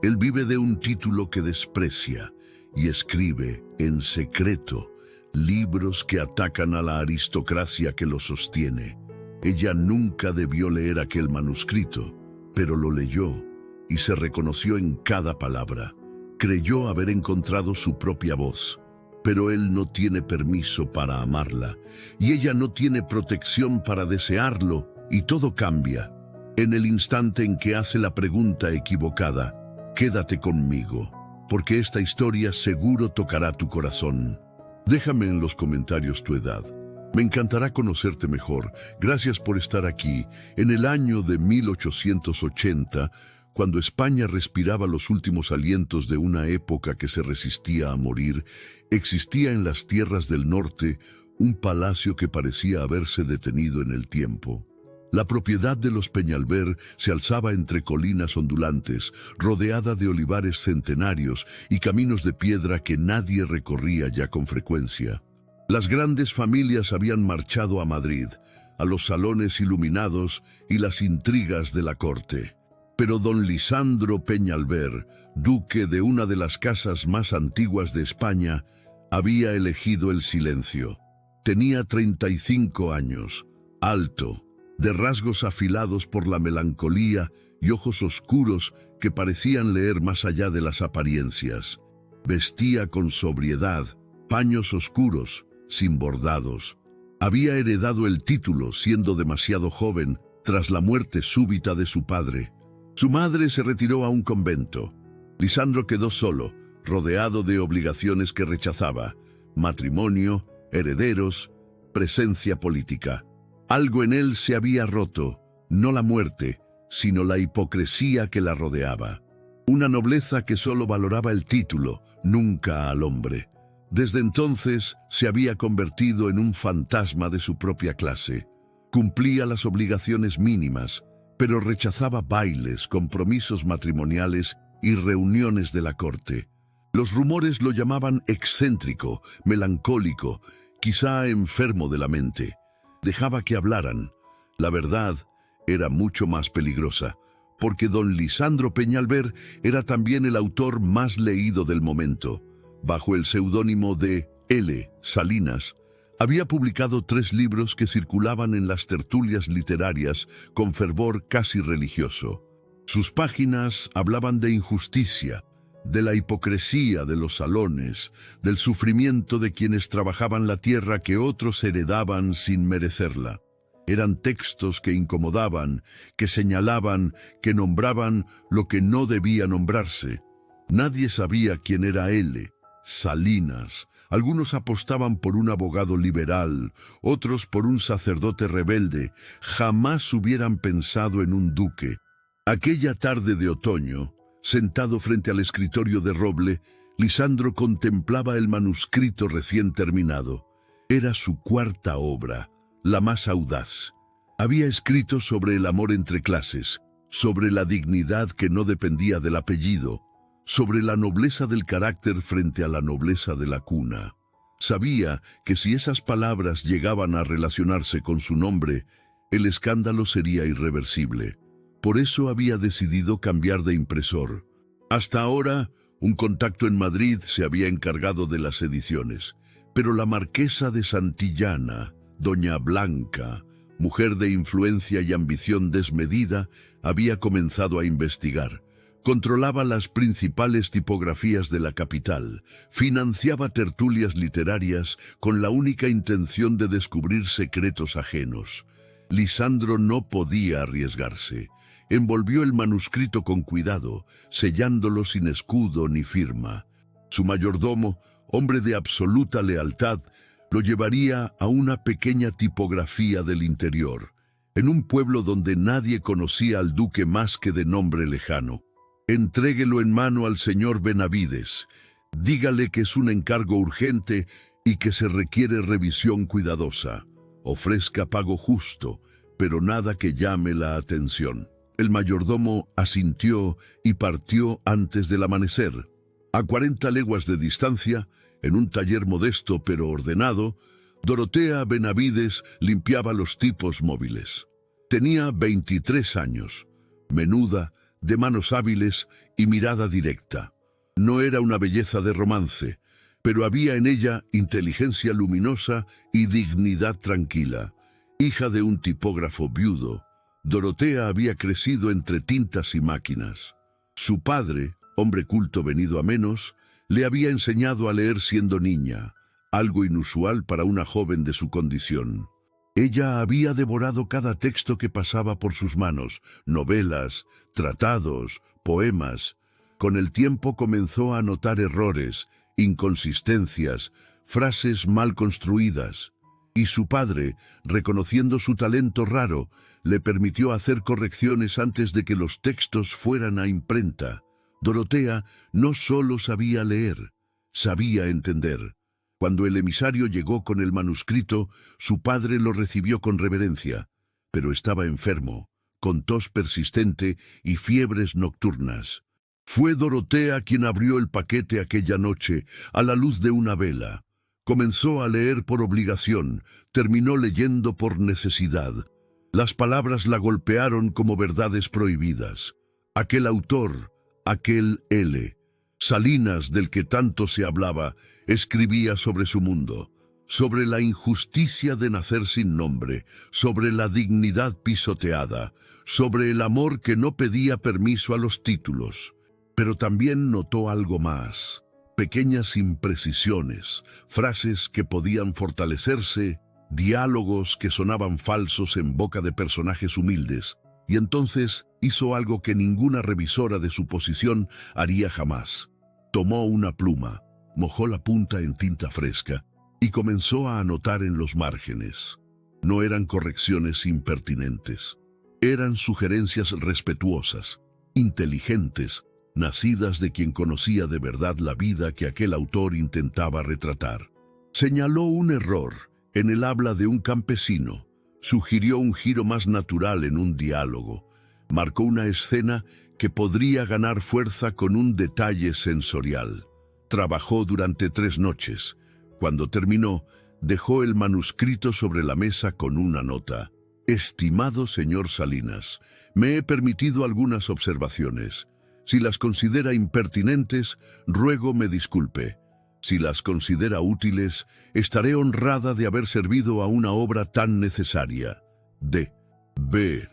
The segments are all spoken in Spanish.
Él vive de un título que desprecia y escribe en secreto libros que atacan a la aristocracia que lo sostiene. Ella nunca debió leer aquel manuscrito, pero lo leyó y se reconoció en cada palabra. Creyó haber encontrado su propia voz, pero él no tiene permiso para amarla, y ella no tiene protección para desearlo, y todo cambia en el instante en que hace la pregunta equivocada: quédate conmigo, porque esta historia seguro tocará tu corazón. Déjame en los comentarios tu edad. Me encantará conocerte mejor. Gracias por estar aquí. En el año de 1880, cuando España respiraba los últimos alientos de una época que se resistía a morir, existía en las tierras del norte un palacio que parecía haberse detenido en el tiempo. La propiedad de los Peñalver se alzaba entre colinas ondulantes, rodeada de olivares centenarios y caminos de piedra que nadie recorría ya con frecuencia. Las grandes familias habían marchado a Madrid, a los salones iluminados y las intrigas de la corte. Pero don Lisandro Peñalver, duque de una de las casas más antiguas de España, había elegido el silencio. Tenía 35 años, alto, de rasgos afilados por la melancolía y ojos oscuros que parecían leer más allá de las apariencias. Vestía con sobriedad, paños oscuros, sin bordados. Había heredado el título siendo demasiado joven tras la muerte súbita de su padre. Su madre se retiró a un convento. Lisandro quedó solo, rodeado de obligaciones que rechazaba: matrimonio, herederos, presencia política. Algo en él se había roto, no la muerte, sino la hipocresía que la rodeaba. Una nobleza que solo valoraba el título, nunca al hombre. Desde entonces se había convertido en un fantasma de su propia clase. Cumplía las obligaciones mínimas, pero rechazaba bailes, compromisos matrimoniales y reuniones de la corte. Los rumores lo llamaban excéntrico, melancólico, quizá enfermo de la mente. Dejaba que hablaran. La verdad era mucho más peligrosa, porque don Lisandro Peñalver era también el autor más leído del momento. Bajo el seudónimo de L. Salinas, había publicado 3 libros que circulaban en las tertulias literarias con fervor casi religioso. Sus páginas hablaban de injusticia, de la hipocresía de los salones, del sufrimiento de quienes trabajaban la tierra que otros heredaban sin merecerla. Eran textos que incomodaban, que señalaban, que nombraban lo que no debía nombrarse. Nadie sabía quién era L. Salinas. Algunos apostaban por un abogado liberal, otros por un sacerdote rebelde. Jamás hubieran pensado en un duque. Aquella tarde de otoño, sentado frente al escritorio de roble, Lisandro contemplaba el manuscrito recién terminado. Era su 4ª obra, la más audaz. Había escrito sobre el amor entre clases, sobre la dignidad que no dependía del apellido, sobre la nobleza del carácter frente a la nobleza de la cuna. Sabía que si esas palabras llegaban a relacionarse con su nombre, el escándalo sería irreversible. Por eso había decidido cambiar de impresor. Hasta ahora, un contacto en Madrid se había encargado de las ediciones, pero la marquesa de Santillana, doña Blanca, mujer de influencia y ambición desmedida, había comenzado a investigar. Controlaba las principales tipografías de la capital, financiaba tertulias literarias con la única intención de descubrir secretos ajenos. Lisandro no podía arriesgarse. Envolvió el manuscrito con cuidado, sellándolo sin escudo ni firma. Su mayordomo, hombre de absoluta lealtad, lo llevaría a una pequeña tipografía del interior, en un pueblo donde nadie conocía al duque más que de nombre lejano. Entréguelo en mano al señor Benavides. Dígale que es un encargo urgente y que se requiere revisión cuidadosa. Ofrezca pago justo, pero nada que llame la atención. El mayordomo asintió y partió antes del amanecer. A 40 leguas de distancia, en un taller modesto pero ordenado, Dorotea Benavides limpiaba los tipos móviles. Tenía 23 años, menuda, de manos hábiles y mirada directa. No era una belleza de romance, pero había en ella inteligencia luminosa y dignidad tranquila. Hija de un tipógrafo viudo, Dorotea había crecido entre tintas y máquinas. Su padre, hombre culto venido a menos, le había enseñado a leer siendo niña, algo inusual para una joven de su condición. Ella había devorado cada texto que pasaba por sus manos, novelas, tratados, poemas. Con el tiempo comenzó a notar errores, inconsistencias, frases mal construidas. Y su padre, reconociendo su talento raro, le permitió hacer correcciones antes de que los textos fueran a imprenta. Dorotea no solo sabía leer, sabía entender. Cuando el emisario llegó con el manuscrito, su padre lo recibió con reverencia, pero estaba enfermo, con tos persistente y fiebres nocturnas. Fue Dorotea quien abrió el paquete aquella noche a la luz de una vela. Comenzó a leer por obligación, terminó leyendo por necesidad. Las palabras la golpearon como verdades prohibidas. Aquel autor, aquel L. Salinas del que tanto se hablaba, escribía sobre su mundo, sobre la injusticia de nacer sin nombre, sobre la dignidad pisoteada, sobre el amor que no pedía permiso a los títulos. Pero también notó algo más, pequeñas imprecisiones, frases que podían fortalecerse, diálogos que sonaban falsos en boca de personajes humildes, y entonces hizo algo que ninguna revisora de su posición haría jamás. Tomó una pluma, mojó la punta en tinta fresca y comenzó a anotar en los márgenes. No eran correcciones impertinentes, eran sugerencias respetuosas, inteligentes, nacidas de quien conocía de verdad la vida que aquel autor intentaba retratar. Señaló un error en el habla de un campesino, sugirió un giro más natural en un diálogo, marcó una escena que podría ganar fuerza con un detalle sensorial. Trabajó durante 3 noches. Cuando terminó, dejó el manuscrito sobre la mesa con una nota. Estimado señor Salinas, me he permitido algunas observaciones. Si las considera impertinentes, ruego me disculpe. Si las considera útiles, estaré honrada de haber servido a una obra tan necesaria. D. B.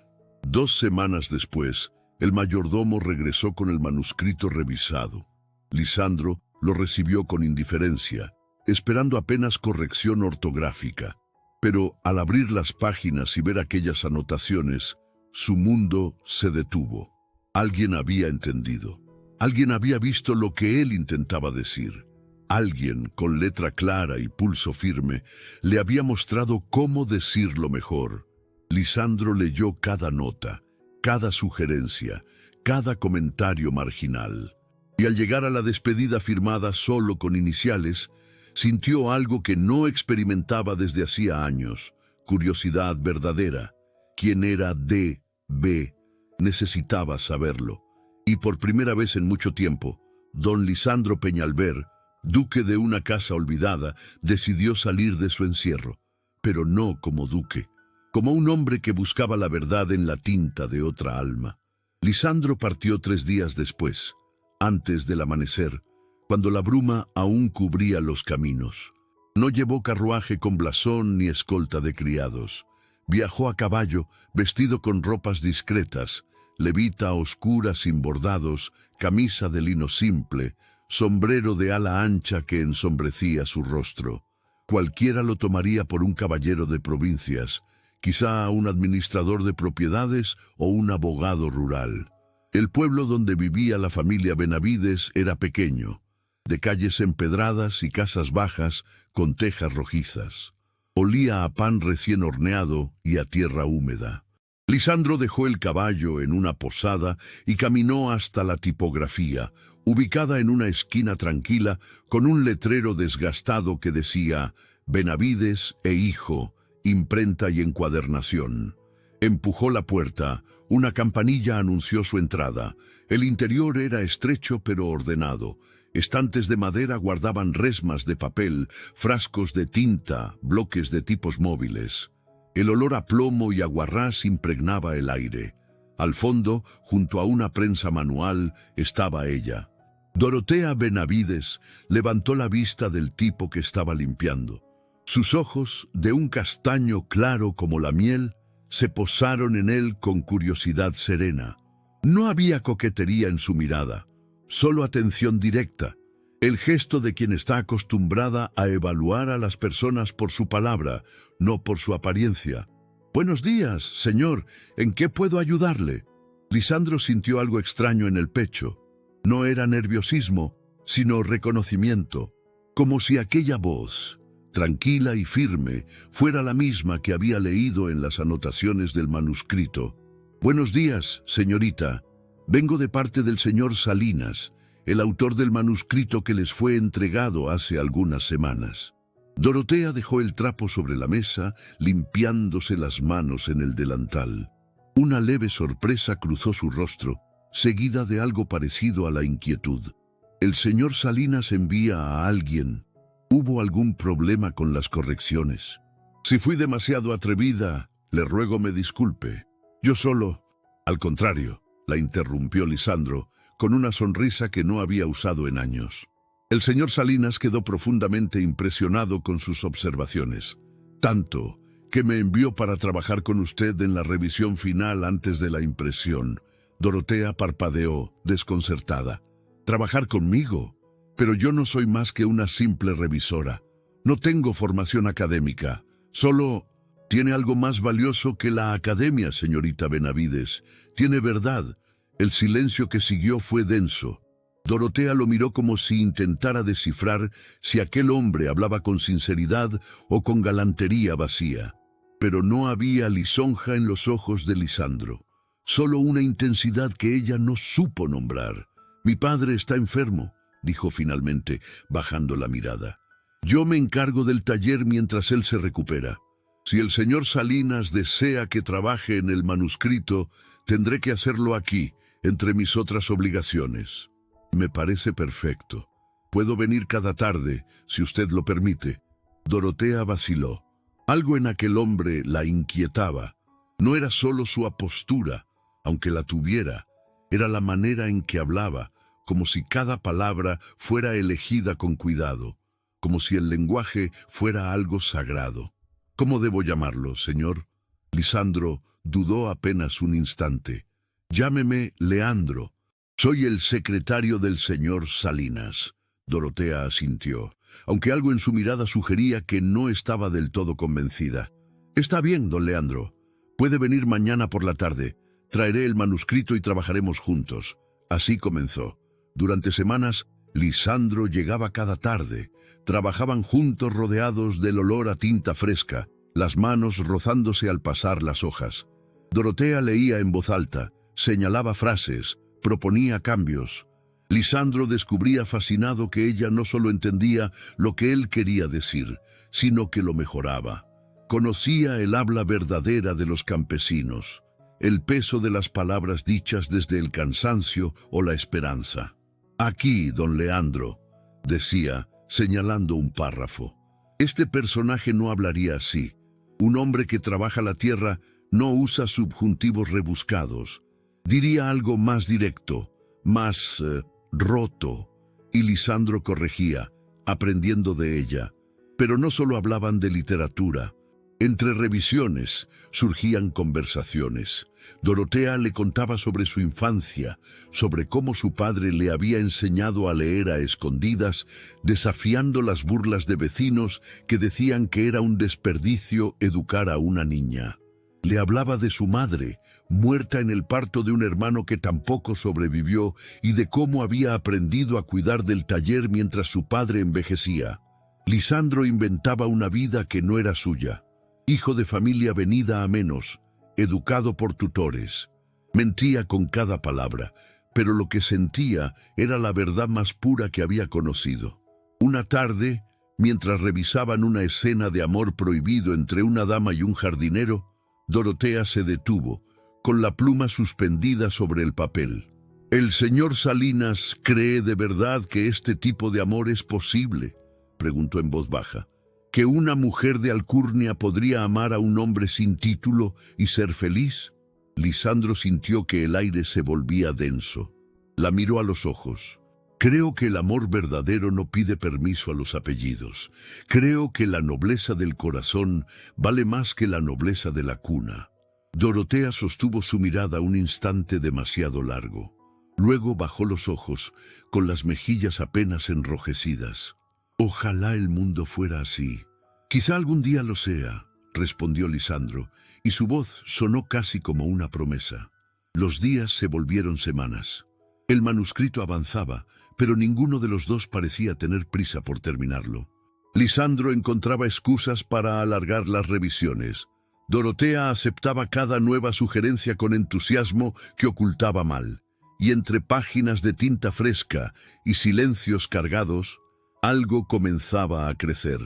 2 semanas después, el mayordomo regresó con el manuscrito revisado. Lisandro lo recibió con indiferencia, esperando apenas corrección ortográfica. Pero al abrir las páginas y ver aquellas anotaciones, su mundo se detuvo. Alguien había entendido. Alguien había visto lo que él intentaba decir. Alguien, con letra clara y pulso firme, le había mostrado cómo decirlo mejor. Lisandro leyó cada nota, cada sugerencia, cada comentario marginal. Y al llegar a la despedida firmada solo con iniciales, sintió algo que no experimentaba desde hacía años, curiosidad verdadera. ¿Quién era D. B.? Necesitaba saberlo. Y por primera vez en mucho tiempo, don Lisandro Peñalver, duque de una casa olvidada, decidió salir de su encierro, pero no como duque, como un hombre que buscaba la verdad en la tinta de otra alma. Lisandro partió 3 días después, antes del amanecer, cuando la bruma aún cubría los caminos. No llevó carruaje con blasón ni escolta de criados. Viajó a caballo, vestido con ropas discretas, levita oscura sin bordados, camisa de lino simple, sombrero de ala ancha que ensombrecía su rostro. Cualquiera lo tomaría por un caballero de provincias, quizá un administrador de propiedades o un abogado rural. El pueblo donde vivía la familia Benavides era pequeño, de calles empedradas y casas bajas con tejas rojizas. Olía a pan recién horneado y a tierra húmeda. Lisandro dejó el caballo en una posada y caminó hasta la tipografía, ubicada en una esquina tranquila con un letrero desgastado que decía «Benavides e hijo, imprenta y encuadernación». Empujó la puerta, una campanilla anunció su entrada. El interior era estrecho pero ordenado. Estantes de madera guardaban resmas de papel, frascos de tinta, bloques de tipos móviles. El olor a plomo y aguarrás impregnaba el aire. Al fondo, junto a una prensa manual, estaba ella. Dorotea Benavides levantó la vista del tipo que estaba limpiando. Sus ojos, de un castaño claro como la miel, se posaron en él con curiosidad serena. No había coquetería en su mirada, solo atención directa, el gesto de quien está acostumbrada a evaluar a las personas por su palabra, no por su apariencia. «Buenos días, señor, ¿en qué puedo ayudarle?» Lisandro sintió algo extraño en el pecho. No era nerviosismo, sino reconocimiento, como si aquella voz, tranquila y firme, fuera la misma que había leído en las anotaciones del manuscrito. «Buenos días, señorita. Vengo de parte del señor Salinas, el autor del manuscrito que les fue entregado hace algunas semanas». Dorotea dejó el trapo sobre la mesa, limpiándose las manos en el delantal. Una leve sorpresa cruzó su rostro, seguida de algo parecido a la inquietud. «El señor Salinas envía a alguien. ¿Hubo algún problema con las correcciones? Si fui demasiado atrevida, le ruego me disculpe. Yo solo...» «Al contrario», la interrumpió Lisandro, con una sonrisa que no había usado en años. El señor Salinas quedó profundamente impresionado con sus observaciones, tanto que me envió para trabajar con usted en la revisión final antes de la impresión. Dorotea parpadeó, desconcertada. «¿Trabajar conmigo? Pero yo no soy más que una simple revisora. No tengo formación académica. Solo tiene algo más valioso que la academia, señorita Benavides. Tiene verdad». El silencio que siguió fue denso. Dorotea lo miró como si intentara descifrar si aquel hombre hablaba con sinceridad o con galantería vacía. Pero no había lisonja en los ojos de Lisandro, solo una intensidad que ella no supo nombrar. «Mi padre está enfermo», dijo finalmente, bajando la mirada. «Yo me encargo del taller mientras él se recupera. Si el señor Salinas desea que trabaje en el manuscrito, tendré que hacerlo aquí, entre mis otras obligaciones». «Me parece perfecto. Puedo venir cada tarde, si usted lo permite». Dorotea vaciló. Algo en aquel hombre la inquietaba. No era solo su apostura, aunque la tuviera. Era la manera en que hablaba, como si cada palabra fuera elegida con cuidado, como si el lenguaje fuera algo sagrado. «¿Cómo debo llamarlo, señor?» Lisandro dudó apenas un instante. «Llámeme Leandro. Soy el secretario del señor Salinas». Dorotea asintió, aunque algo en su mirada sugería que no estaba del todo convencida. «Está bien, don Leandro. Puede venir mañana por la tarde. Traeré el manuscrito y trabajaremos juntos». Así comenzó. Durante semanas, Lisandro llegaba cada tarde. Trabajaban juntos rodeados del olor a tinta fresca, las manos rozándose al pasar las hojas. Dorotea leía en voz alta, señalaba frases, proponía cambios. Lisandro descubría fascinado que ella no solo entendía lo que él quería decir, sino que lo mejoraba. Conocía el habla verdadera de los campesinos, el peso de las palabras dichas desde el cansancio o la esperanza. «Aquí, don Leandro», decía, señalando un párrafo. «Este personaje no hablaría así. Un hombre que trabaja la tierra no usa subjuntivos rebuscados. Diría algo más directo, más roto». Y Lisandro corregía, aprendiendo de ella. Pero no solo hablaban de literatura. Entre revisiones surgían conversaciones. Dorotea le contaba sobre su infancia, sobre cómo su padre le había enseñado a leer a escondidas, desafiando las burlas de vecinos que decían que era un desperdicio educar a una niña. Le hablaba de su madre, muerta en el parto de un hermano que tampoco sobrevivió, y de cómo había aprendido a cuidar del taller mientras su padre envejecía. Lisandro inventaba una vida que no era suya. Hijo de familia venida a menos, educado por tutores. Mentía con cada palabra, pero lo que sentía era la verdad más pura que había conocido. Una tarde, mientras revisaban una escena de amor prohibido entre una dama y un jardinero, Dorotea se detuvo, con la pluma suspendida sobre el papel. «¿El señor Salinas cree de verdad que este tipo de amor es posible?», preguntó en voz baja. «¿Que una mujer de alcurnia podría amar a un hombre sin título y ser feliz?». Lisandro sintió que el aire se volvía denso. La miró a los ojos. Creo que el amor verdadero no pide permiso a los apellidos. Creo que la nobleza del corazón vale más que la nobleza de la cuna. Dorotea sostuvo su mirada un instante demasiado largo. Luego bajó los ojos, con las mejillas apenas enrojecidas. Ojalá el mundo fuera así. Quizá algún día lo sea, respondió Lisandro, y su voz sonó casi como una promesa. Los días se volvieron semanas. El manuscrito avanzaba, pero ninguno de los dos parecía tener prisa por terminarlo. Lisandro encontraba excusas para alargar las revisiones. Dorotea aceptaba cada nueva sugerencia con entusiasmo que ocultaba mal. Y entre páginas de tinta fresca y silencios cargados, algo comenzaba a crecer.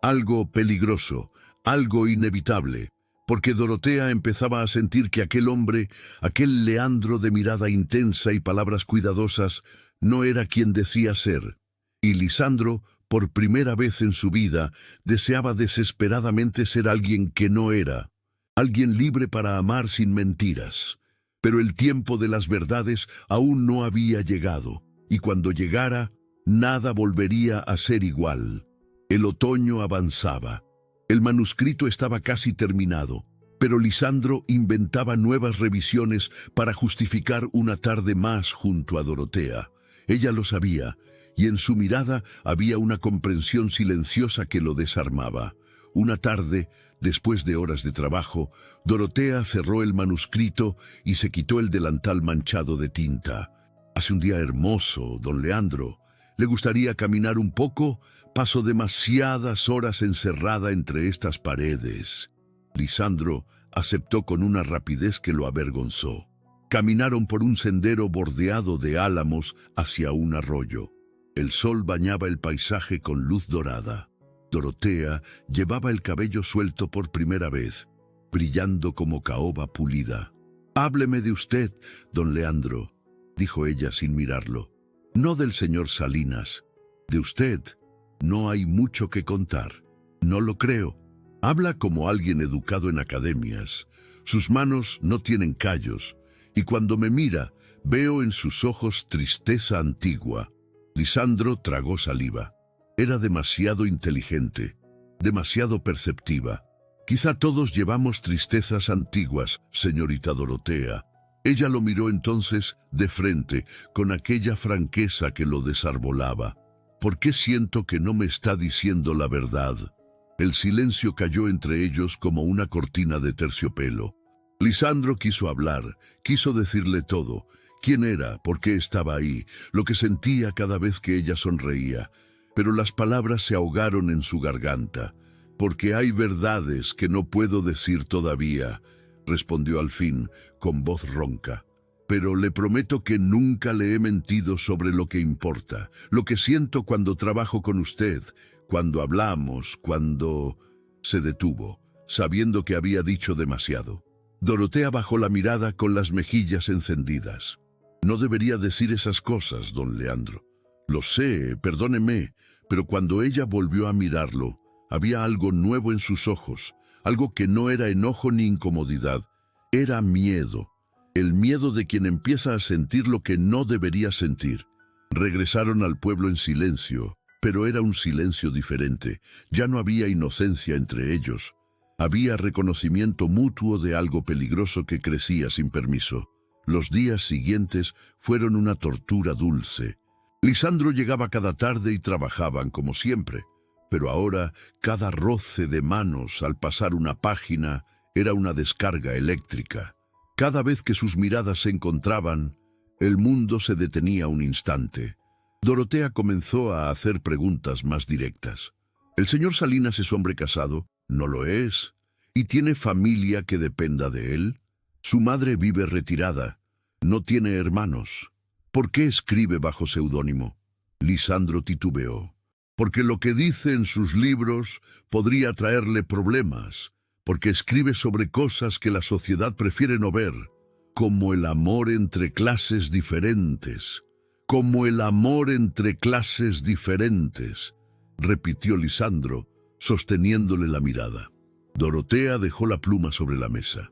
Algo peligroso, algo inevitable, porque Dorotea empezaba a sentir que aquel hombre, aquel Leandro de mirada intensa y palabras cuidadosas, no era quien decía ser. Y Lisandro, por primera vez en su vida, deseaba desesperadamente ser alguien que no era, alguien libre para amar sin mentiras. Pero el tiempo de las verdades aún no había llegado, y cuando llegara, nada volvería a ser igual. El otoño avanzaba. El manuscrito estaba casi terminado, pero Lisandro inventaba nuevas revisiones para justificar una tarde más junto a Dorotea. Ella lo sabía, y en su mirada había una comprensión silenciosa que lo desarmaba. Una tarde, después de horas de trabajo, Dorotea cerró el manuscrito y se quitó el delantal manchado de tinta. «Hace un día hermoso, don Leandro. ¿Le gustaría caminar un poco? Paso demasiadas horas encerrada entre estas paredes». Lisandro aceptó con una rapidez que lo avergonzó. Caminaron por un sendero bordeado de álamos hacia un arroyo. El sol bañaba el paisaje con luz dorada. Dorotea llevaba el cabello suelto por primera vez, brillando como caoba pulida. «Hábleme de usted, don Leandro», dijo ella sin mirarlo. «No del señor Salinas. De usted no hay mucho que contar». «No lo creo. Habla como alguien educado en academias. Sus manos no tienen callos, y cuando me mira, veo en sus ojos tristeza antigua». Lisandro tragó saliva. Era demasiado inteligente, demasiado perceptiva. «Quizá todos llevamos tristezas antiguas, señorita Dorotea». Ella lo miró entonces de frente, con aquella franqueza que lo desarbolaba. «¿Por qué siento que no me está diciendo la verdad?» El silencio cayó entre ellos como una cortina de terciopelo. Lisandro quiso hablar, quiso decirle todo. Quién era, por qué estaba ahí, lo que sentía cada vez que ella sonreía. Pero las palabras se ahogaron en su garganta. «Porque hay verdades que no puedo decir todavía», respondió al fin, con voz ronca. «Pero le prometo que nunca le he mentido sobre lo que importa, lo que siento cuando trabajo con usted, cuando hablamos, cuando...» Se detuvo, sabiendo que había dicho demasiado. Dorotea bajó la mirada con las mejillas encendidas. «No debería decir esas cosas, don Leandro. Lo sé, perdóneme», pero cuando ella volvió a mirarlo, había algo nuevo en sus ojos, algo que no era enojo ni incomodidad. Era miedo, el miedo de quien empieza a sentir lo que no debería sentir. Regresaron al pueblo en silencio, pero era un silencio diferente. Ya no había inocencia entre ellos. Había reconocimiento mutuo de algo peligroso que crecía sin permiso. Los días siguientes fueron una tortura dulce. Lisandro llegaba cada tarde y trabajaban como siempre, pero ahora cada roce de manos al pasar una página era una descarga eléctrica. Cada vez que sus miradas se encontraban, el mundo se detenía un instante. Dorotea comenzó a hacer preguntas más directas. «¿El señor Salinas es hombre casado?» «No lo es». «¿Y tiene familia que dependa de él?» «Su madre vive retirada. No tiene hermanos». «¿Por qué escribe bajo seudónimo?» Lisandro titubeó. «Porque lo que dice en sus libros podría traerle problemas, porque escribe sobre cosas que la sociedad prefiere no ver, como el amor entre clases diferentes». «Como el amor entre clases diferentes», repitió Lisandro, sosteniéndole la mirada. Dorotea dejó la pluma sobre la mesa.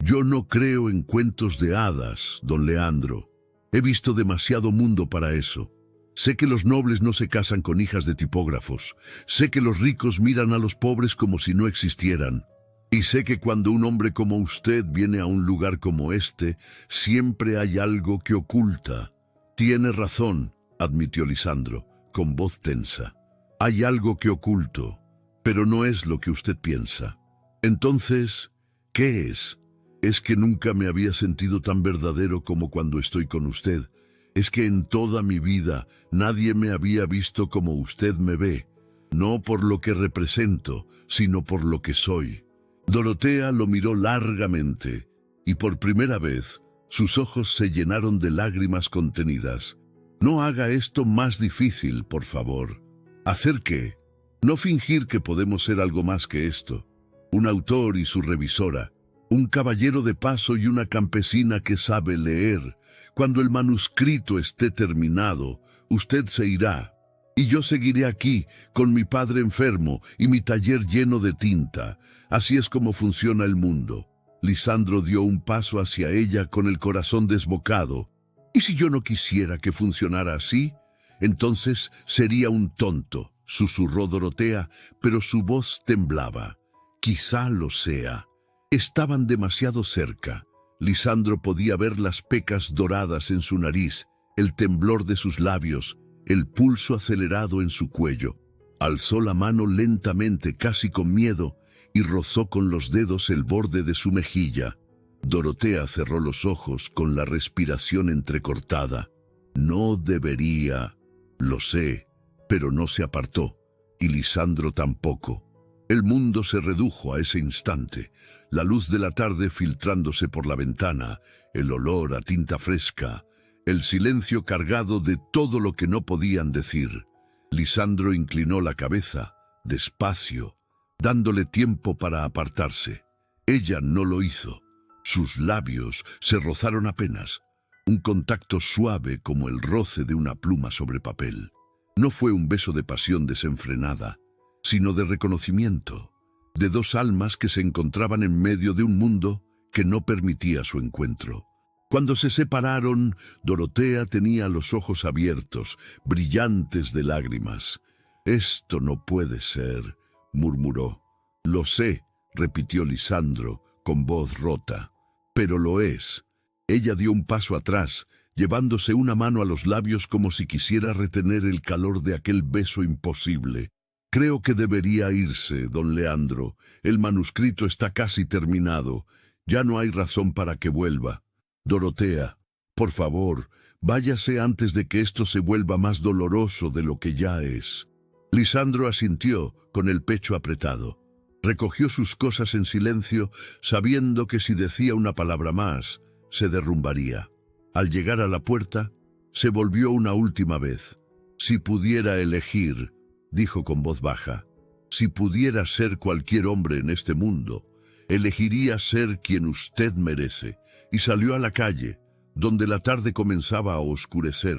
Yo no creo en cuentos de hadas, don Leandro. He visto demasiado mundo para eso. Sé que los nobles no se casan con hijas de tipógrafos. Sé que los ricos miran a los pobres como si no existieran. Y sé que cuando un hombre como usted viene a un lugar como este, siempre hay algo que oculta. Tiene razón, admitió Lisandro, con voz tensa. Hay algo que oculto, pero no es lo que usted piensa. Entonces, ¿qué es? Es que nunca me había sentido tan verdadero como cuando estoy con usted. Es que en toda mi vida nadie me había visto como usted me ve, no por lo que represento, sino por lo que soy. Dorotea lo miró largamente, y por primera vez sus ojos se llenaron de lágrimas contenidas. No haga esto más difícil, por favor. ¿Hacer qué? No fingir que podemos ser algo más que esto. Un autor y su revisora, un caballero de paso y una campesina que sabe leer. Cuando el manuscrito esté terminado, usted se irá, y yo seguiré aquí, con mi padre enfermo y mi taller lleno de tinta. Así es como funciona el mundo. Lisandro dio un paso hacia ella con el corazón desbocado. ¿Y si yo no quisiera que funcionara así? Entonces sería un tonto, susurró Dorotea, pero su voz temblaba. Quizá lo sea. Estaban demasiado cerca. Lisandro podía ver las pecas doradas en su nariz, el temblor de sus labios, el pulso acelerado en su cuello. Alzó la mano lentamente, casi con miedo, y rozó con los dedos el borde de su mejilla. Dorotea cerró los ojos con la respiración entrecortada. No debería, lo sé, pero no se apartó, y Lisandro tampoco. El mundo se redujo a ese instante, la luz de la tarde filtrándose por la ventana, el olor a tinta fresca, el silencio cargado de todo lo que no podían decir. Lisandro inclinó la cabeza, despacio, dándole tiempo para apartarse. Ella no lo hizo. Sus labios se rozaron apenas, un contacto suave como el roce de una pluma sobre papel. No fue un beso de pasión desenfrenada, sino de reconocimiento, de dos almas que se encontraban en medio de un mundo que no permitía su encuentro. Cuando se separaron, Dorotea tenía los ojos abiertos, brillantes de lágrimas. «Esto no puede ser», murmuró. «Lo sé», repitió Lisandro, con voz rota. «Pero lo es». Ella dio un paso atrás, llevándose una mano a los labios como si quisiera retener el calor de aquel beso imposible. «Creo que debería irse, don Leandro. El manuscrito está casi terminado. Ya no hay razón para que vuelva. Dorotea, por favor, váyase antes de que esto se vuelva más doloroso de lo que ya es». Lisandro asintió, con el pecho apretado. Recogió sus cosas en silencio, sabiendo que si decía una palabra más, se derrumbaría. Al llegar a la puerta, se volvió una última vez. «Si pudiera elegir», dijo con voz baja, «si pudiera ser cualquier hombre en este mundo, elegiría ser quien usted merece». Y salió a la calle, donde la tarde comenzaba a oscurecer,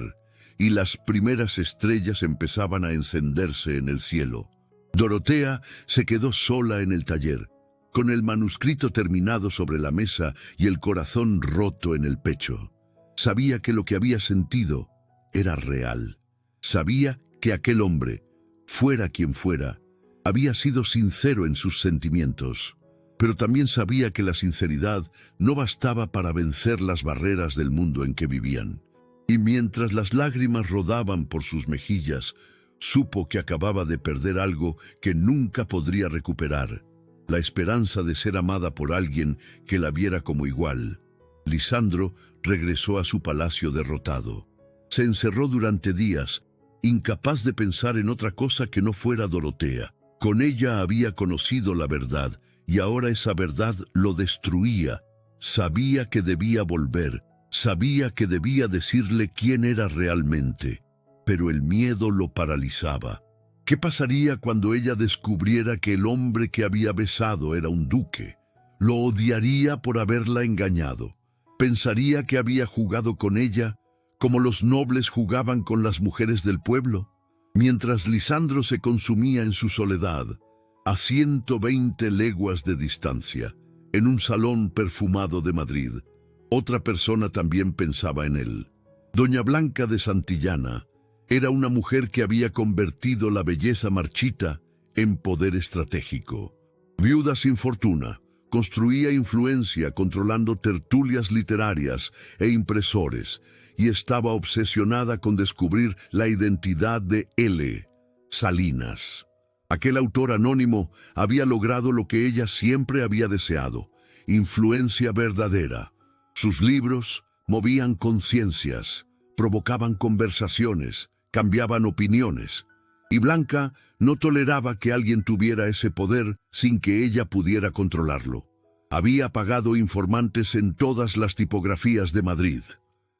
y las primeras estrellas empezaban a encenderse en el cielo. Dorotea se quedó sola en el taller, con el manuscrito terminado sobre la mesa y el corazón roto en el pecho. Sabía que lo que había sentido era real. Sabía que aquel hombre, fuera quien fuera, había sido sincero en sus sentimientos. Pero también sabía que la sinceridad no bastaba para vencer las barreras del mundo en que vivían. Y mientras las lágrimas rodaban por sus mejillas, supo que acababa de perder algo que nunca podría recuperar: la esperanza de ser amada por alguien que la viera como igual. Lisandro regresó a su palacio derrotado. Se encerró durante días, incapaz de pensar en otra cosa que no fuera Dorotea. Con ella había conocido la verdad, y ahora esa verdad lo destruía. Sabía que debía volver, sabía que debía decirle quién era realmente, pero el miedo lo paralizaba. ¿Qué pasaría cuando ella descubriera que el hombre que había besado era un duque? Lo odiaría por haberla engañado. Pensaría que había jugado con ella como los nobles jugaban con las mujeres del pueblo. Mientras Lisandro se consumía en su soledad, a 120 leguas de distancia, en un salón perfumado de Madrid. Otra persona también pensaba en él. Doña Blanca de Santillana era una mujer que había convertido la belleza marchita en poder estratégico. Viuda sin fortuna, construía influencia controlando tertulias literarias e impresores y estaba obsesionada con descubrir la identidad de L. Salinas. Aquel autor anónimo había logrado lo que ella siempre había deseado: influencia verdadera. Sus libros movían conciencias, provocaban conversaciones, cambiaban opiniones. Y Blanca no toleraba que alguien tuviera ese poder sin que ella pudiera controlarlo. Había pagado informantes en todas las tipografías de Madrid.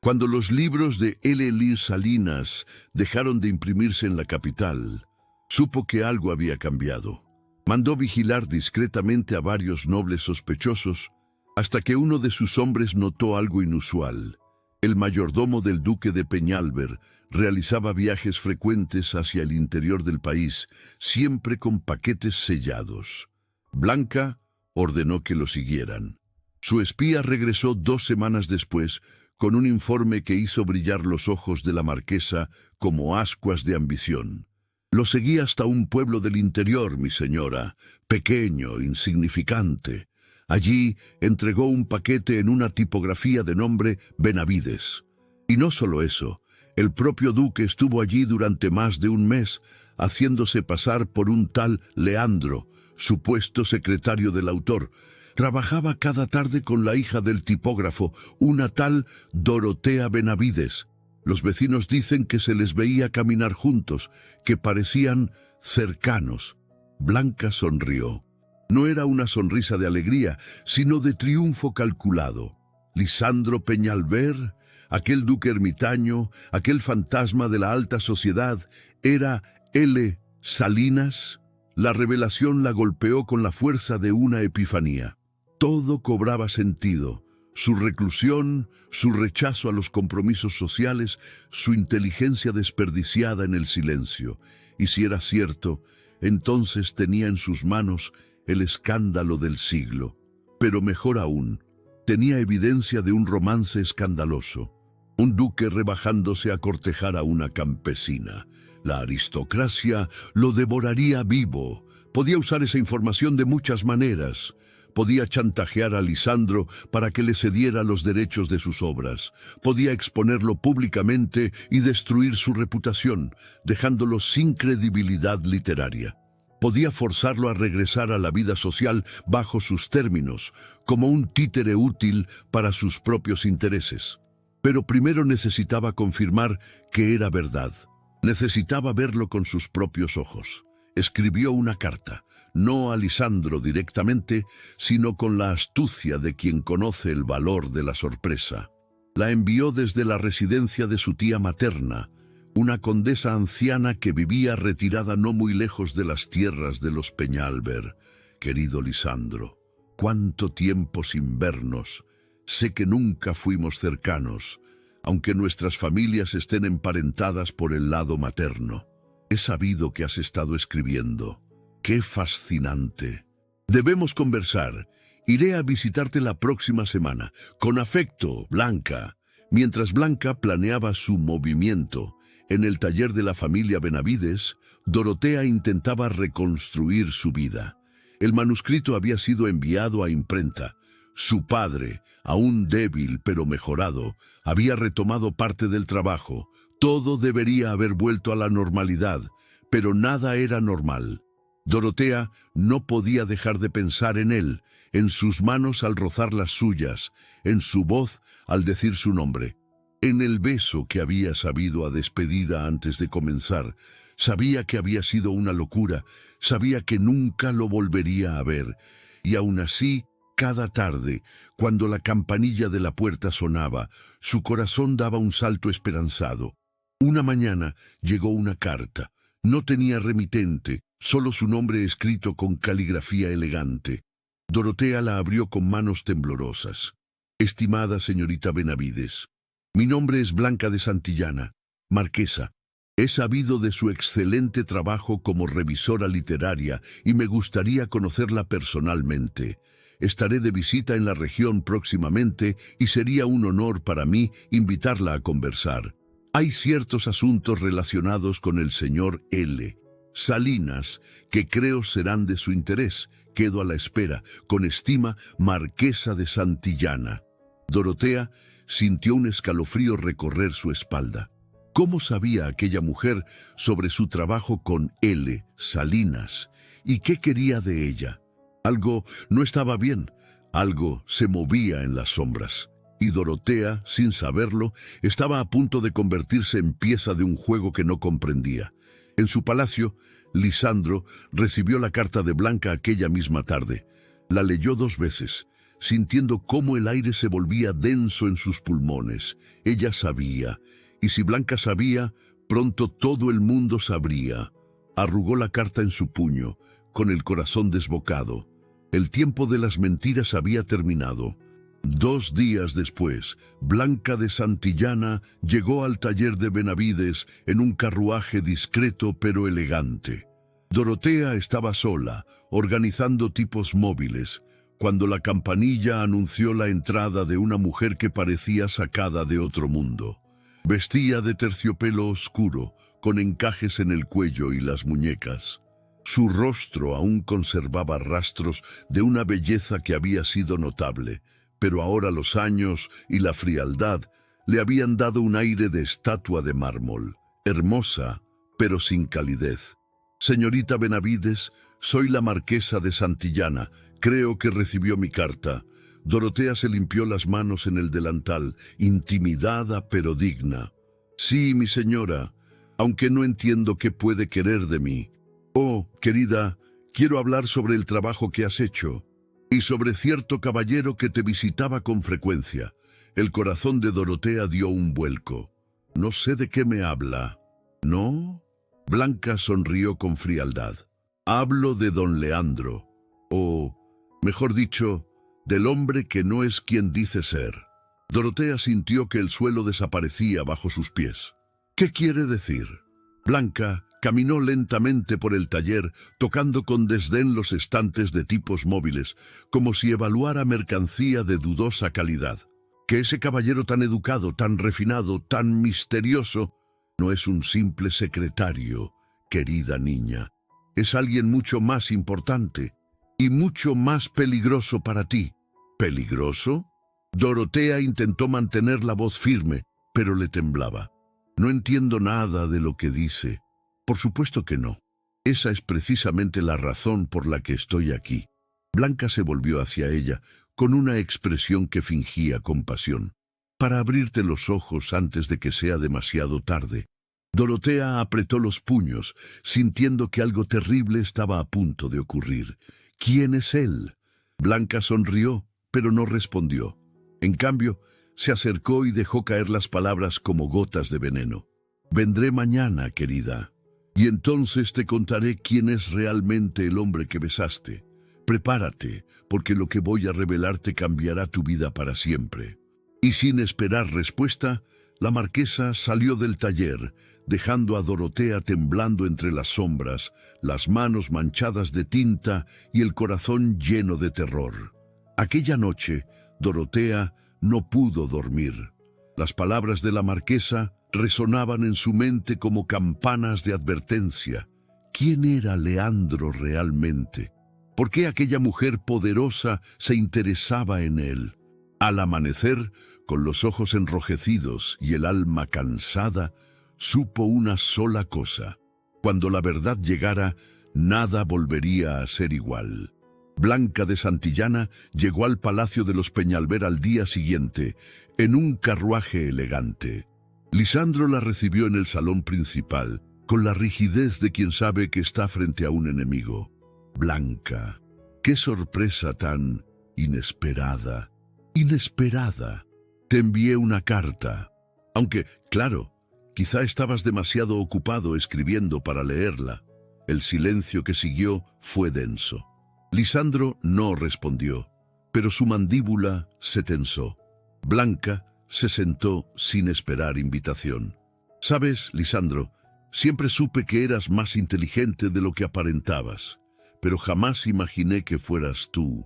Cuando los libros de L. Salinas dejaron de imprimirse en la capital, supo que algo había cambiado. Mandó vigilar discretamente a varios nobles sospechosos hasta que uno de sus hombres notó algo inusual. El mayordomo del duque de Peñalver realizaba viajes frecuentes hacia el interior del país, siempre con paquetes sellados. Blanca ordenó que lo siguieran. Su espía regresó 2 semanas después con un informe que hizo brillar los ojos de la marquesa como ascuas de ambición. Lo seguí hasta un pueblo del interior, mi señora, pequeño, insignificante. Allí entregó un paquete en una tipografía de nombre Benavides. Y no solo eso, el propio duque estuvo allí durante más de un mes, haciéndose pasar por un tal Leandro, supuesto secretario del autor. Trabajaba cada tarde con la hija del tipógrafo, una tal Dorotea Benavides. Los vecinos dicen que se les veía caminar juntos, que parecían cercanos. Blanca sonrió. No era una sonrisa de alegría, sino de triunfo calculado. Lisandro Peñalver, aquel duque ermitaño, aquel fantasma de la alta sociedad, era L. Salinas. La revelación la golpeó con la fuerza de una epifanía. Todo cobraba sentido. Su reclusión, su rechazo a los compromisos sociales, su inteligencia desperdiciada en el silencio. Y si era cierto, entonces tenía en sus manos el escándalo del siglo. Pero mejor aún, tenía evidencia de un romance escandaloso. Un duque rebajándose a cortejar a una campesina. La aristocracia lo devoraría vivo. Podía usar esa información de muchas maneras. Podía chantajear a Lisandro para que le cediera los derechos de sus obras. Podía exponerlo públicamente y destruir su reputación, dejándolo sin credibilidad literaria. Podía forzarlo a regresar a la vida social bajo sus términos, como un títere útil para sus propios intereses. Pero primero necesitaba confirmar que era verdad. Necesitaba verlo con sus propios ojos. Escribió una carta, no a Lisandro directamente, sino con la astucia de quien conoce el valor de la sorpresa. La envió desde la residencia de su tía materna, una condesa anciana que vivía retirada no muy lejos de las tierras de los Peñalver. Querido Lisandro, cuánto tiempo sin vernos. Sé que nunca fuimos cercanos, aunque nuestras familias estén emparentadas por el lado materno. He sabido que has estado escribiendo. ¡Qué fascinante! Debemos conversar. Iré a visitarte la próxima semana. Con afecto, Blanca. Mientras Blanca planeaba su movimiento en el taller de la familia Benavides, Dorotea intentaba reconstruir su vida. El manuscrito había sido enviado a imprenta. Su padre, aún débil pero mejorado, había retomado parte del trabajo. Todo debería haber vuelto a la normalidad, pero nada era normal. Dorotea no podía dejar de pensar en él, en sus manos al rozar las suyas, en su voz al decir su nombre, en el beso que había sabido a despedida antes de comenzar. Sabía que había sido una locura, sabía que nunca lo volvería a ver, y aún así, cada tarde, cuando la campanilla de la puerta sonaba, su corazón daba un salto esperanzado. Una mañana llegó una carta. No tenía remitente, solo su nombre escrito con caligrafía elegante. Dorotea la abrió con manos temblorosas. Estimada señorita Benavides, mi nombre es Blanca de Santillana, marquesa. He sabido de su excelente trabajo como revisora literaria y me gustaría conocerla personalmente. Estaré de visita en la región próximamente y sería un honor para mí invitarla a conversar. Hay ciertos asuntos relacionados con el señor L. Salinas que creo serán de su interés. Quedo a la espera. Con estima, Marquesa de Santillana. Dorotea sintió un escalofrío recorrer su espalda. ¿Cómo sabía aquella mujer sobre su trabajo con L. Salinas? ¿Y qué quería de ella? Algo no estaba bien, algo se movía en las sombras. Y Dorotea, sin saberlo, estaba a punto de convertirse en pieza de un juego que no comprendía. En su palacio, Lisandro recibió la carta de Blanca aquella misma tarde. La leyó 2 veces, sintiendo cómo el aire se volvía denso en sus pulmones. Ella sabía, y si Blanca sabía, pronto todo el mundo sabría. Arrugó la carta en su puño, con el corazón desbocado. El tiempo de las mentiras había terminado. 2 días después, Blanca de Santillana llegó al taller de Benavides en un carruaje discreto pero elegante. Dorotea estaba sola, organizando tipos móviles, cuando la campanilla anunció la entrada de una mujer que parecía sacada de otro mundo. Vestía de terciopelo oscuro, con encajes en el cuello y las muñecas. Su rostro aún conservaba rastros de una belleza que había sido notable, pero ahora los años y la frialdad le habían dado un aire de estatua de mármol, hermosa, pero sin calidez. «Señorita Benavides, soy la Marquesa de Santillana. Creo que recibió mi carta». Dorotea se limpió las manos en el delantal, intimidada pero digna. «Sí, mi señora, aunque no entiendo qué puede querer de mí. Oh, querida, quiero hablar sobre el trabajo que has hecho y sobre cierto caballero que te visitaba con frecuencia». El corazón de Dorotea dio un vuelco. «No sé de qué me habla». «¿No?» Blanca sonrió con frialdad. «Hablo de don Leandro, o, mejor dicho, del hombre que no es quien dice ser». Dorotea sintió que el suelo desaparecía bajo sus pies. «¿Qué quiere decir?» Blanca caminó lentamente por el taller, tocando con desdén los estantes de tipos móviles, como si evaluara mercancía de dudosa calidad. Que ese caballero tan educado, tan refinado, tan misterioso, no es un simple secretario, querida niña. Es alguien mucho más importante y mucho más peligroso para ti. ¿Peligroso? Dorotea intentó mantener la voz firme, pero le temblaba. «No entiendo nada de lo que dice». «Por supuesto que no. Esa es precisamente la razón por la que estoy aquí». Blanca se volvió hacia ella, con una expresión que fingía compasión. «Para abrirte los ojos antes de que sea demasiado tarde». Dorotea apretó los puños, sintiendo que algo terrible estaba a punto de ocurrir. «¿Quién es él?» Blanca sonrió, pero no respondió. En cambio, se acercó y dejó caer las palabras como gotas de veneno. «Vendré mañana, querida, y entonces te contaré quién es realmente el hombre que besaste. Prepárate, porque lo que voy a revelarte cambiará tu vida para siempre». Y sin esperar respuesta, la marquesa salió del taller, dejando a Dorotea temblando entre las sombras, las manos manchadas de tinta y el corazón lleno de terror. Aquella noche, Dorotea no pudo dormir. Las palabras de la marquesa resonaban en su mente como campanas de advertencia. ¿Quién era Leandro realmente? ¿Por qué aquella mujer poderosa se interesaba en él? Al amanecer, con los ojos enrojecidos y el alma cansada, supo una sola cosa. Cuando la verdad llegara, nada volvería a ser igual. Blanca de Santillana llegó al palacio de los Peñalver al día siguiente, en un carruaje elegante. Lisandro la recibió en el salón principal, con la rigidez de quien sabe que está frente a un enemigo. «Blanca, qué sorpresa tan inesperada. Inesperada. Te envié una carta. Aunque, claro, quizá estabas demasiado ocupado escribiendo para leerla». El silencio que siguió fue denso. Lisandro no respondió, pero su mandíbula se tensó. Blanca se sentó sin esperar invitación. «Sabes, Lisandro, siempre supe que eras más inteligente de lo que aparentabas, pero jamás imaginé que fueras tú».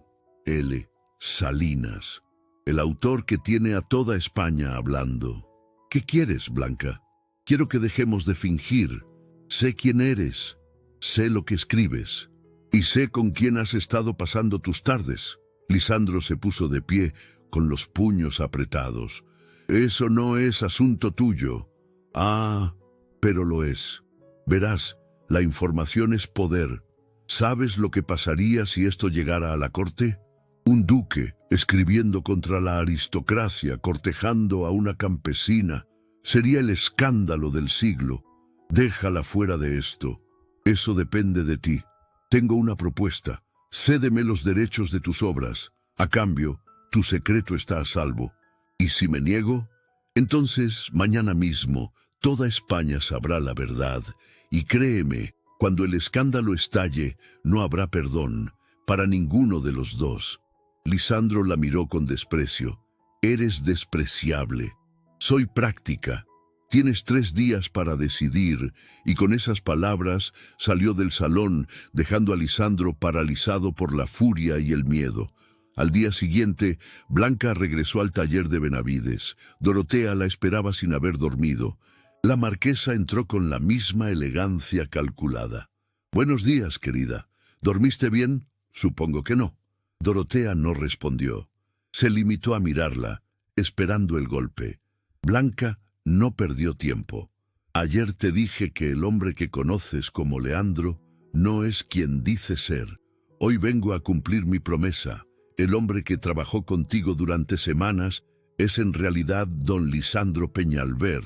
L. Salinas, el autor que tiene a toda España hablando. ¿Qué quieres, Blanca? Quiero que dejemos de fingir. Sé quién eres, sé lo que escribes, y sé con quién has estado pasando tus tardes. Lisandro se puso de pie, con los puños apretados. Eso no es asunto tuyo. Ah, pero lo es. Verás, la información es poder. ¿Sabes lo que pasaría si esto llegara a la corte? Un duque, escribiendo contra la aristocracia, cortejando a una campesina. Sería el escándalo del siglo. Déjala fuera de esto. Eso depende de ti. Tengo una propuesta. Cédeme los derechos de tus obras. A cambio, tu secreto está a salvo. ¿Y si me niego? Entonces, mañana mismo, toda España sabrá la verdad. Y créeme, cuando el escándalo estalle, no habrá perdón para ninguno de los dos. Lisandro la miró con desprecio. Eres despreciable. Soy práctica. Tienes 3 días para decidir, y con esas palabras salió del salón, dejando a Lisandro paralizado por la furia y el miedo. Al día siguiente, Blanca regresó al taller de Benavides. Dorotea la esperaba sin haber dormido. La marquesa entró con la misma elegancia calculada. «Buenos días, querida. ¿Dormiste bien?» «Supongo que no». Dorotea no respondió. Se limitó a mirarla, esperando el golpe. Blanca no perdió tiempo. «Ayer te dije que el hombre que conoces como Leandro no es quien dice ser. Hoy vengo a cumplir mi promesa. El hombre que trabajó contigo durante semanas es en realidad don Lisandro Peñalver,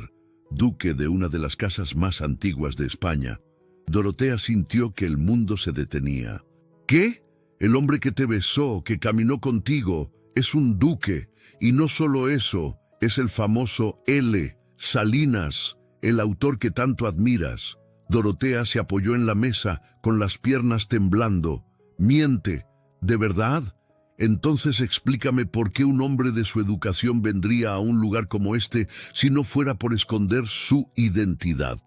duque de una de las casas más antiguas de España». Dorotea sintió que el mundo se detenía. «¿Qué? El hombre que te besó, que caminó contigo, es un duque, y no solo eso, es el famoso L. Salinas, el autor que tanto admiras». Dorotea se apoyó en la mesa, con las piernas temblando. «Miente, ¿de verdad? Entonces explícame por qué un hombre de su educación vendría a un lugar como este si no fuera por esconder su identidad».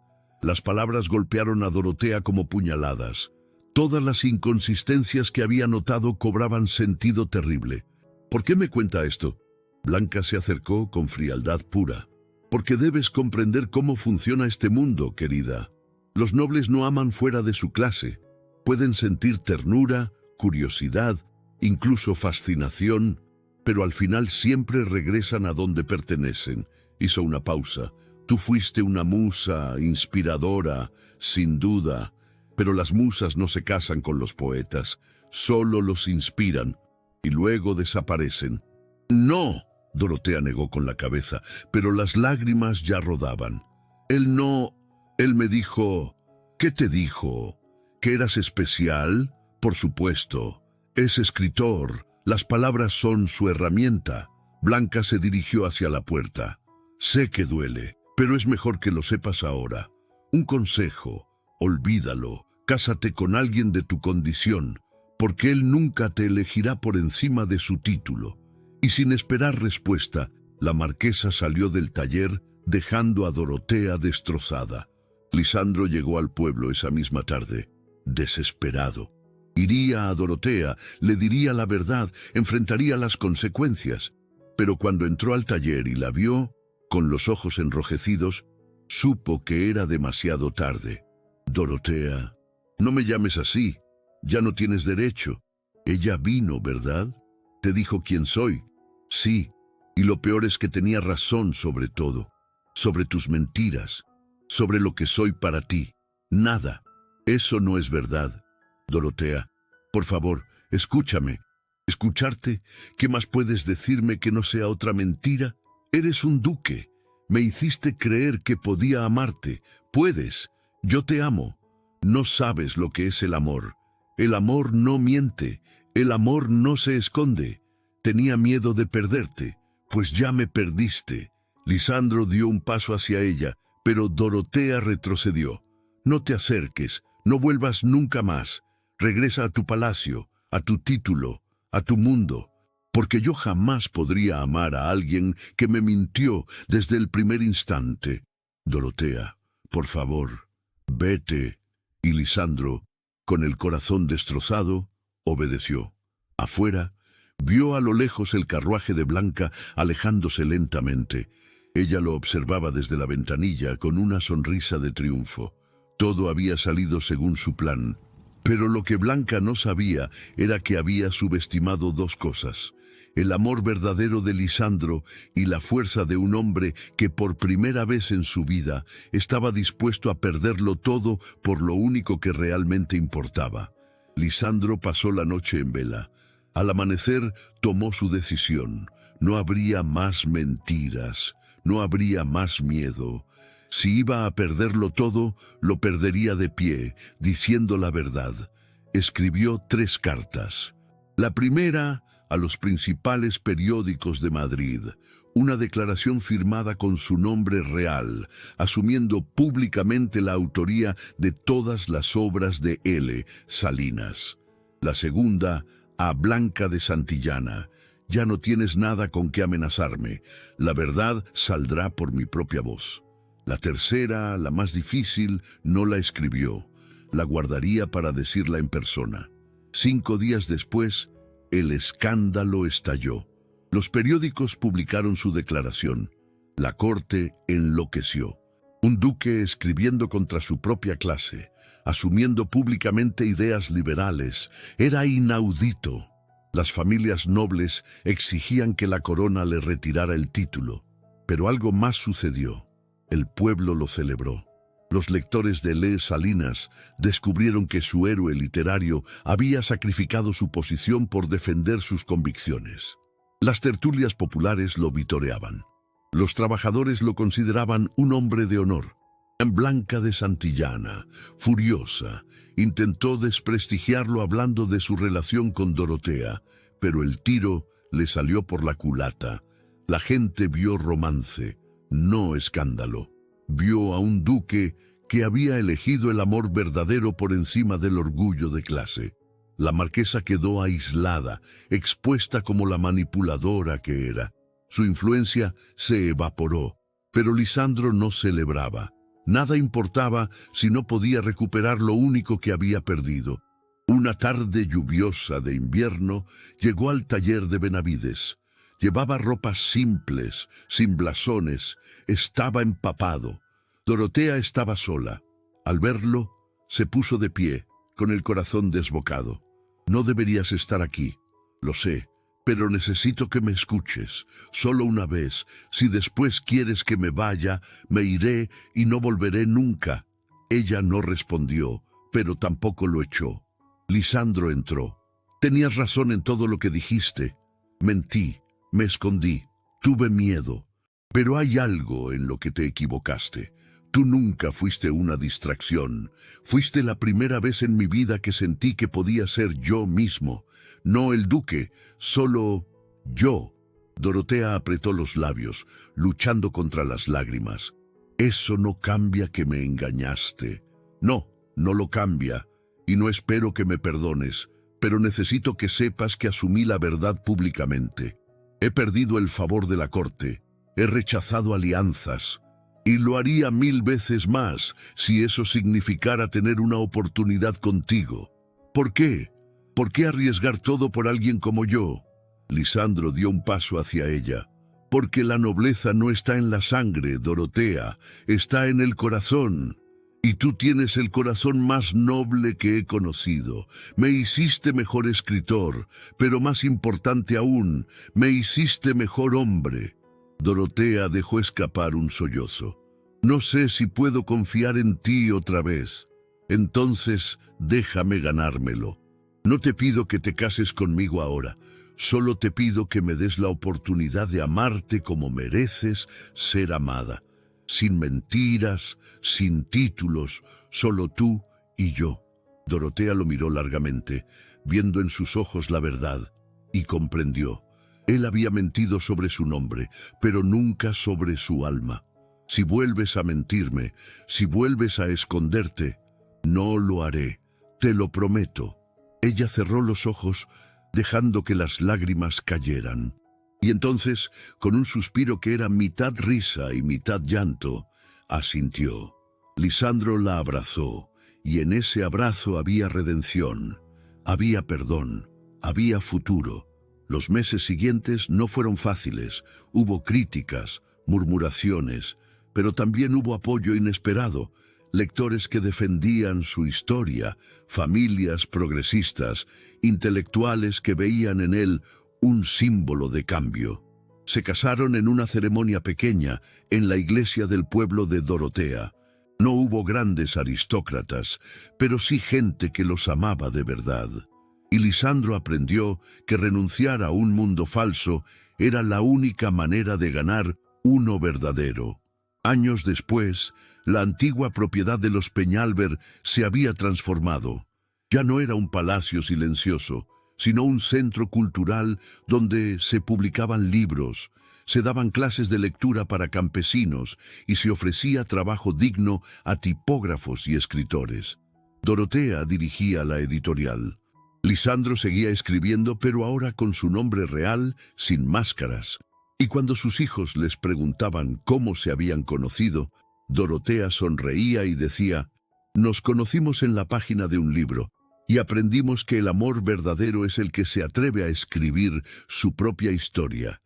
Las palabras golpearon a Dorotea como puñaladas. Todas las inconsistencias que había notado cobraban sentido terrible. «¿Por qué me cuenta esto?» Blanca se acercó con frialdad pura. «Porque debes comprender cómo funciona este mundo, querida. Los nobles no aman fuera de su clase. Pueden sentir ternura, curiosidad, incluso fascinación, pero al final siempre regresan a donde pertenecen». Hizo una pausa. «Tú fuiste una musa inspiradora, sin duda, pero las musas no se casan con los poetas, solo los inspiran y luego desaparecen». «No», Dorotea negó con la cabeza, pero las lágrimas ya rodaban. «Él no... Él me dijo...» «¿Qué te dijo? ¿Que eras especial?» «Por supuesto. Es escritor. Las palabras son su herramienta». Blanca se dirigió hacia la puerta. «Sé que duele, pero es mejor que lo sepas ahora. Un consejo, olvídalo. Cásate con alguien de tu condición, porque él nunca te elegirá por encima de su título». Y sin esperar respuesta, la marquesa salió del taller, dejando a Dorotea destrozada. Lisandro llegó al pueblo esa misma tarde, desesperado. Iría a Dorotea, le diría la verdad, enfrentaría las consecuencias. Pero cuando entró al taller y la vio, con los ojos enrojecidos, supo que era demasiado tarde. «Dorotea, no me llames así, ya no tienes derecho. Ella vino, ¿verdad? Te dijo quién soy». «Sí, y lo peor es que tenía razón sobre todo, sobre tus mentiras, sobre lo que soy para ti. Nada, eso no es verdad. Dorotea, por favor, escúchame. Escucharte, ¿qué más puedes decirme que no sea otra mentira? Eres un duque, me hiciste creer que podía amarte. Puedes, yo te amo. No sabes lo que es el amor. El amor no miente, el amor no se esconde. Tenía miedo de perderte, pues ya me perdiste». Lisandro dio un paso hacia ella, pero Dorotea retrocedió. «No te acerques, no vuelvas nunca más. Regresa a tu palacio, a tu título, a tu mundo, porque yo jamás podría amar a alguien que me mintió desde el primer instante. Dorotea, por favor, vete». Y Lisandro, con el corazón destrozado, obedeció. Afuera, Vio a lo lejos el carruaje de Blanca alejándose lentamente. Ella lo observaba desde la ventanilla con una sonrisa de triunfo. Todo había salido según su plan. Pero lo que Blanca no sabía era que había subestimado dos cosas: el amor verdadero de Lisandro y la fuerza de un hombre que por primera vez en su vida estaba dispuesto a perderlo todo por lo único que realmente importaba. Lisandro pasó la noche en vela. Al amanecer tomó su decisión. No habría más mentiras, no habría más miedo. Si iba a perderlo todo, lo perdería de pie, diciendo la verdad. Escribió 3 cartas. La primera, a los principales periódicos de Madrid, una declaración firmada con su nombre real, asumiendo públicamente la autoría de todas las obras de L. Salinas. La segunda, a Blanca de Santillana: ya no tienes nada con que amenazarme, la verdad saldrá por mi propia voz. La tercera, la más difícil, no la escribió, la guardaría para decirla en persona. 5 días después, el escándalo estalló. Los periódicos publicaron su declaración. La corte enloqueció. Un duque escribiendo contra su propia clase, asumiendo públicamente ideas liberales, era inaudito. Las familias nobles exigían que la corona le retirara el título. Pero algo más sucedió. El pueblo lo celebró. Los lectores de L. Salinas descubrieron que su héroe literario había sacrificado su posición por defender sus convicciones. Las tertulias populares lo vitoreaban. Los trabajadores lo consideraban un hombre de honor. Blanca de Santillana, furiosa, intentó desprestigiarlo hablando de su relación con Dorotea, pero el tiro le salió por la culata. La gente vio romance, no escándalo. Vio a un duque que había elegido el amor verdadero por encima del orgullo de clase. La marquesa quedó aislada, expuesta como la manipuladora que era. Su influencia se evaporó, pero Lisandro no celebraba. Nada importaba si no podía recuperar lo único que había perdido. Una tarde lluviosa de invierno llegó al taller de Benavides. Llevaba ropas simples, sin blasones, estaba empapado. Dorotea estaba sola. Al verlo, se puso de pie, con el corazón desbocado. No deberías estar aquí, lo sé, pero necesito que me escuches. Solo una vez, si después quieres que me vaya, me iré y no volveré nunca. Ella no respondió, pero tampoco lo echó. Lisandro entró. Tenías razón en todo lo que dijiste. Mentí, me escondí, tuve miedo. Pero hay algo en lo que te equivocaste. Tú nunca fuiste una distracción. Fuiste la primera vez en mi vida que sentí que podía ser yo mismo. No el duque, solo yo. Dorotea apretó los labios, luchando contra las lágrimas. Eso no cambia que me engañaste. No, no lo cambia. Y no espero que me perdones, pero necesito que sepas que asumí la verdad públicamente. He perdido el favor de la corte. He rechazado alianzas. Y lo haría 1000 veces más si eso significara tener una oportunidad contigo. ¿Por qué? ¿Por qué arriesgar todo por alguien como yo? Lisandro dio un paso hacia ella. Porque la nobleza no está en la sangre, Dorotea, está en el corazón. Y tú tienes el corazón más noble que he conocido. Me hiciste mejor escritor, pero más importante aún, me hiciste mejor hombre. Dorotea dejó escapar un sollozo. No sé si puedo confiar en ti otra vez. Entonces, déjame ganármelo. No te pido que te cases conmigo ahora. Solo te pido que me des la oportunidad de amarte como mereces ser amada. Sin mentiras, sin títulos, solo tú y yo. Dorotea lo miró largamente, viendo en sus ojos la verdad, y comprendió. Él había mentido sobre su nombre, pero nunca sobre su alma. Si vuelves a mentirme, si vuelves a esconderte, no lo haré, te lo prometo. Ella cerró los ojos, dejando que las lágrimas cayeran. Y entonces, con un suspiro que era mitad risa y mitad llanto, asintió. Lisandro la abrazó, y en ese abrazo había redención, había perdón, había futuro. Los meses siguientes no fueron fáciles. Hubo críticas, murmuraciones, pero también hubo apoyo inesperado. Lectores que defendían su historia, familias progresistas, intelectuales que veían en él un símbolo de cambio. Se casaron en una ceremonia pequeña en la iglesia del pueblo de Dorotea. No hubo grandes aristócratas, pero sí gente que los amaba de verdad. Y Lisandro aprendió que renunciar a un mundo falso era la única manera de ganar uno verdadero. Años después, la antigua propiedad de los Peñalver se había transformado. Ya no era un palacio silencioso, sino un centro cultural donde se publicaban libros, se daban clases de lectura para campesinos y se ofrecía trabajo digno a tipógrafos y escritores. Dorotea dirigía la editorial. Lisandro seguía escribiendo, pero ahora con su nombre real, sin máscaras. Y cuando sus hijos les preguntaban cómo se habían conocido, Dorotea sonreía y decía: «Nos conocimos en la página de un libro, y aprendimos que el amor verdadero es el que se atreve a escribir su propia historia.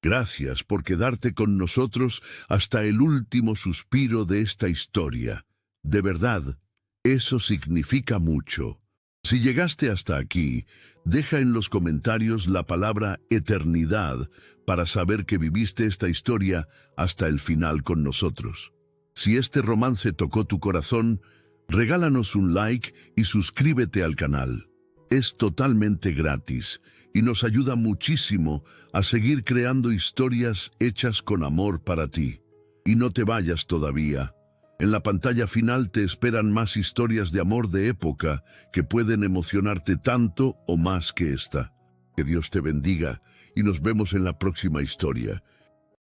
Gracias por quedarte con nosotros hasta el último suspiro de esta historia. De verdad, eso significa mucho». Si llegaste hasta aquí, deja en los comentarios la palabra eternidad para saber que viviste esta historia hasta el final con nosotros. Si este romance tocó tu corazón, regálanos un like y suscríbete al canal. Es totalmente gratis y nos ayuda muchísimo a seguir creando historias hechas con amor para ti. Y no te vayas todavía. En la pantalla final te esperan más historias de amor de época que pueden emocionarte tanto o más que esta. Que Dios te bendiga y nos vemos en la próxima historia.